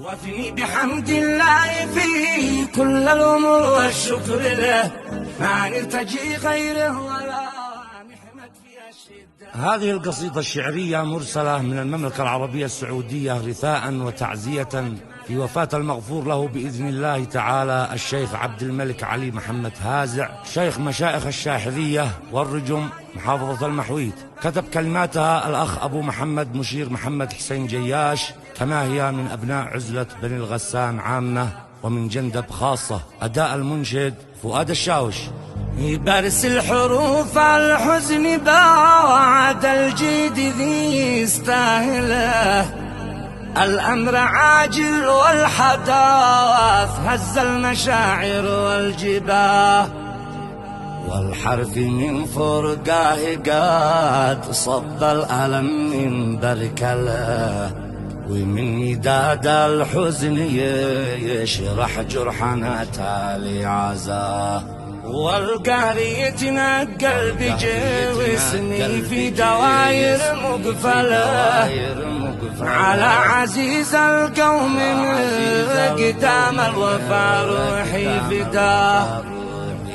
وافني بحمد الله في كل الأمور والشكر له، ما نرتجي غيره ولا نحمد في الشدة. هذه القصيدة الشعرية مرسلة من المملكة العربية السعودية رثاء وتعزية في وفاة المغفور له بإذن الله تعالى الشيخ عبد الملك علي محمد هازع، شيخ مشايخ الشاحذية والرجم محافظة المحويت. كتب كلماتها الأخ أبو محمد مشير محمد حسين جياش، كما هي من أبناء عزلة بني الغسان عامة ومن جندب خاصة. أداء المنشد فؤاد الشاوش. بارس الحروف الحزن بعد الجيد ذي يستاهله، الأمر عاجل والحداث هز المشاعر والجباه، والحرف من فرقاه قد صد الألم من بركله، ومن مداد الحزن يشرح جرحنا تالي عزاه، والقهر يتنقل بجوسني في دواير مقفله، على عزيز القوم قدام الوفا روحي فداه،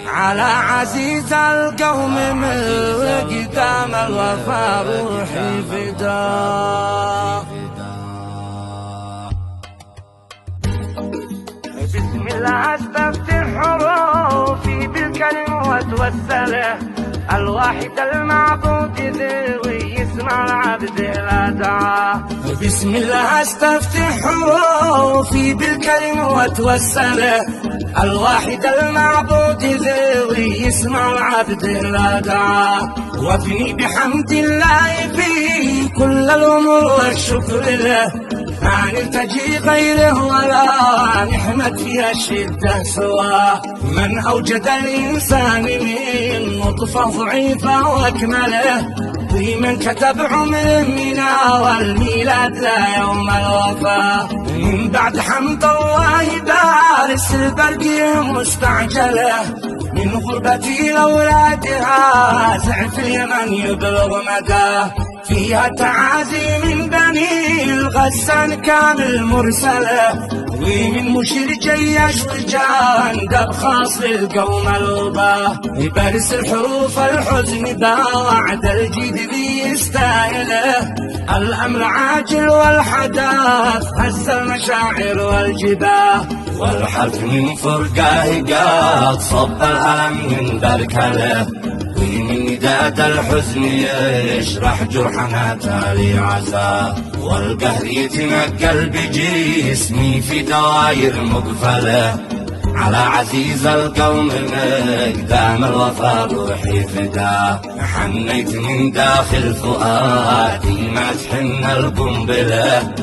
على عزيز القوم قدام الوفا روحي فداه. بسم الله استفتح حروفي بالكلم واتوسله، الواحد المعبود ذوي يسمع العبد لا دعاه. بسم الله استفتح حروفي بالكلم واتوسله، الواحد المعبود ذوي يسمع العبد لا دعاه، وافني بحمد الله في كل الأمور والشكر له، ما نلتجي غيره ولا نحمد في الشدة سواه، من أوجد الإنسان من نطفة ضعيفة وأكمله، ومن كتب عمر منا والميلاد لا يوم الوفاة، من بعد حمد الله بارس البرق مستعجله، من غربتي لأولادها زعف اليمن يبلغ مداه، فيها تعازي من بني الغسان كامل مرسله، ومن مشير جياش وجندب خاص للقوم الوباه، يبرس الحروف الحزن بعد الجيد ذي يستاهله، الأمر عاجل والحداث هز المشاعر والجباه، والحرف من فرقاه قد صب الألم من بركله، ومن مداد الحزن يشرح جرحنا تالي عزاه، والقهر يتنقل بجسمي في دواير مقفله، على عزيز القوم مقدام الوفا روحي فداه، حنيت من داخل فؤادي ما تحن القنبله،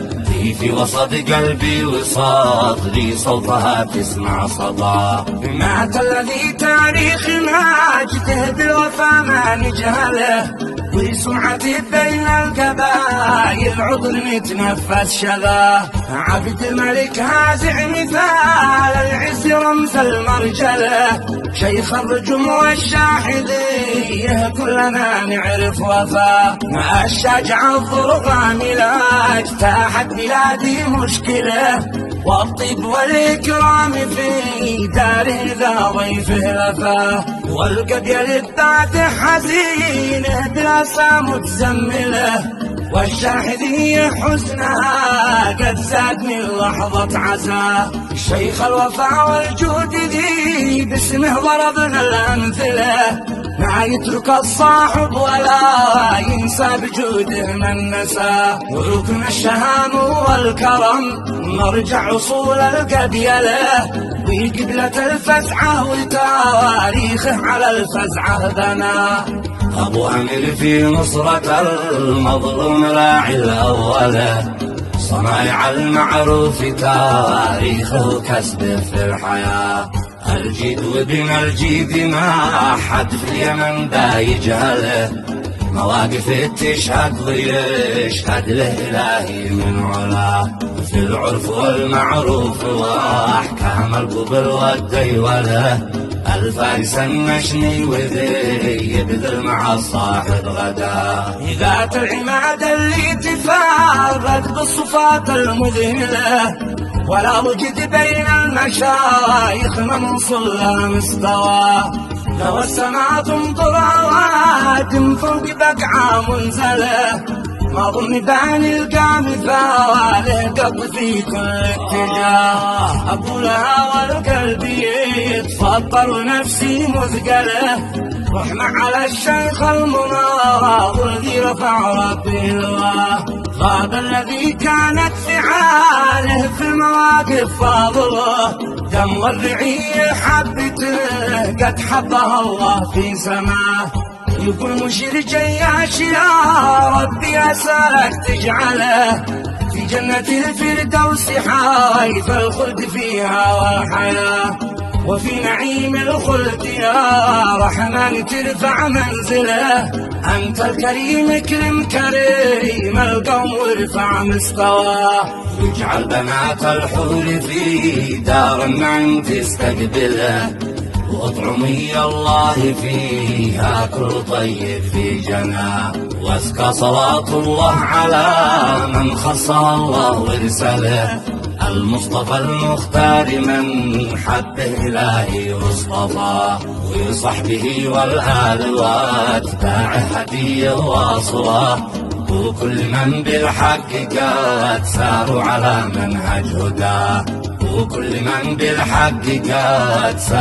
في وسط قلبي وصدري صوتها تسمع صداه، مات الذي تاريخ ماجده بالوفا ما نجهله، وسمعتي بين القبائل عضو متنفس شذاه، عبد الملك هازع مثال العز رمز المرجله، شيخ الرجم والشاحذيه كلنا نعرف وفاه، مع الشجع الضرغام لا اجتاحت بلادي مشكله، والطيب والإكرام في داره ذا ضيفه لفاه، والقبيل الذات حزينه بالأسى متزمله، والشاحذية حزنها قد زاد من لحظة عزاه، شيخ الوفاء والجود ذي باسمه ضربنا الأمثلة، ما يترك الصاحب ولا ينسى بجوده من نساه، وركن الشهام والكرم مرجع أصول القبيلة، وقبلة الفزعة وتواريخه على الفزعة بناه، أبو أمير في نصرة المظلوم راعي الأولى، صنايع المعروف تاريخه كسبه في الحياة، الجيد وابن الجيد ما حد في اليمن دا يجهله، مواقف تشهد ويشهد له إلهي من علاه، في العرف والمعروف وأحكام القبل والديولة، الفارس النشني وذي يبذل مع الصاحب غدا، ذات العماد اللي تفارق بالصفات المذهلة، ولا وجد بين المشايخ من صلى مستوى. لو السماء تمطر عوادم فوق بقعة منزلة، ما ظن بان القى مثاله قبل في كل اتجاه. أقولها والقلب يتفطر ونفسي مثقلة، رحمة على الشيخ المناظر ذي رفع ربي الله. غاب الذي كانت فعاله في المواقف فاضله، دم الرعية حبته قد حبها الله في سماه. يقول مشير جياش يا ربي أسألك تجعله في جنة الفردوس حيث الخلد فيها والحياة، وفي نعيم الخلد يا رحمن ترفع منزله. أنت الكريم اكرم كريم القوم وارفع مستواه. واجعل بنات الحور في دار النعيم تستقبله، واطعمي الله فيها كل طيب في جناه. وازكى صلاة الله على من خصها الله وارسله، المصطفى المختار من حبه إلهي واصطفاه. وصحبه والآل واتباعه هديه واصله، وكل من بالحق قد ساروا على منهج هداه. وكل من بالحق قد ساروا